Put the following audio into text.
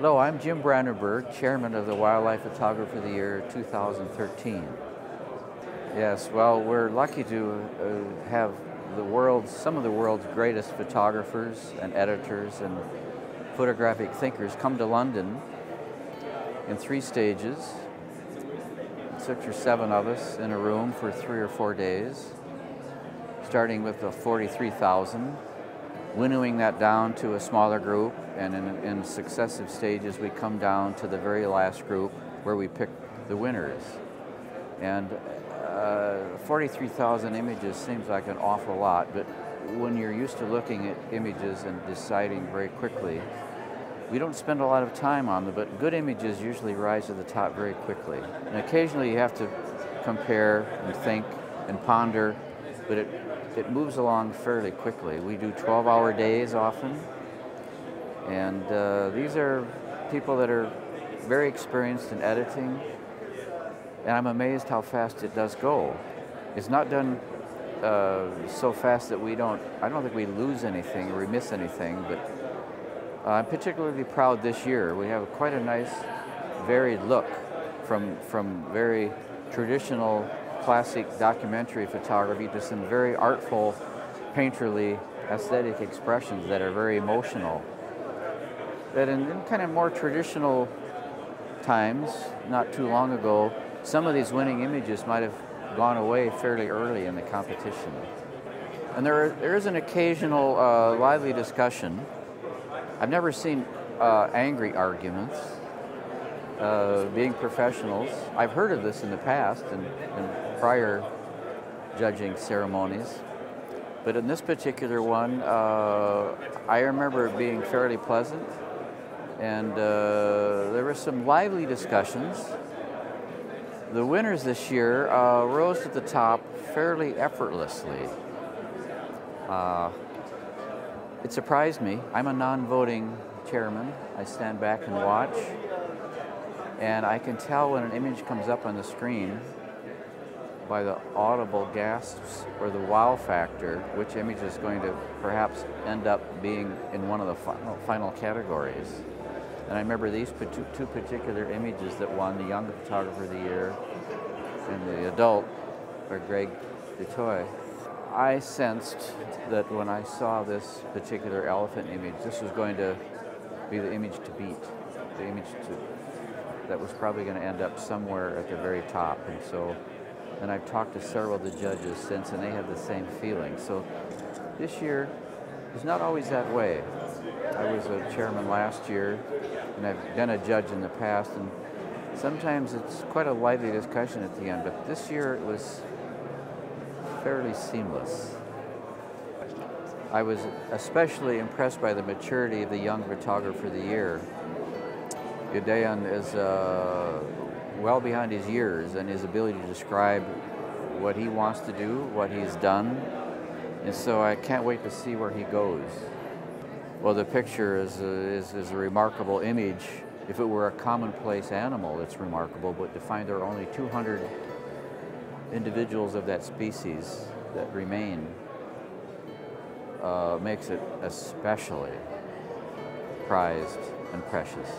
Hello, I'm Jim Brandenburg, Chairman of the Wildlife Photographer of the Year 2013. Yes, well, we're lucky to have some of the world's greatest photographers and editors and photographic thinkers come to London in 3 stages, 6 or 7 of us in a room for 3 or 4 days, starting with the 43,000, winnowing that down to a smaller group, and in successive stages we come down to the very last group where we pick the winners. And 43,000 images seems like an awful lot, but when you're used to looking at images and deciding very quickly, we don't spend a lot of time on them, but good images usually rise to the top very quickly. And occasionally you have to compare and think and ponder, but it moves along fairly quickly. We do 12-hour days often, and these are people that are very experienced in editing, and I'm amazed how fast it does go. It's not done so fast that I don't think we lose anything or we miss anything, but I'm particularly proud this year. We have quite a nice varied look from very traditional classic documentary photography to some very artful, painterly, aesthetic expressions that are very emotional. That in kind of more traditional times, not too long ago, some of these winning images might have gone away fairly early in the competition. And there is an occasional lively discussion. I've never seen angry arguments. Being professionals, I've heard of this in the past in prior judging ceremonies, but in this particular one, I remember it being fairly pleasant, and there were some lively discussions. The winners this year rose to the top fairly effortlessly. It surprised me. I'm a non-voting chairman. I stand back and watch. And I can tell when an image comes up on the screen by the audible gasps or the wow factor, which image is going to perhaps end up being in one of the final categories. And I remember these two particular images that won the Young Photographer of the Year and the Adult by Greg DeToy. I sensed that when I saw this particular elephant image, this was going to be the image to beat, the image that was probably going to end up somewhere at the very top. And I've talked to several of the judges since, and they had the same feeling. So this year is not always that way. I was a chairman last year, and I've been a judge in the past, and sometimes it's quite a lively discussion at the end, but this year it was fairly seamless. I was especially impressed by the maturity of the Young Photographer of the Year. Gideon is well behind his years and his ability to describe what he wants to do, what he's done, and so I can't wait to see where he goes. Well, the picture is a remarkable image. If it were a commonplace animal, it's remarkable, but to find there are only 200 individuals of that species that remain makes it especially prized and precious.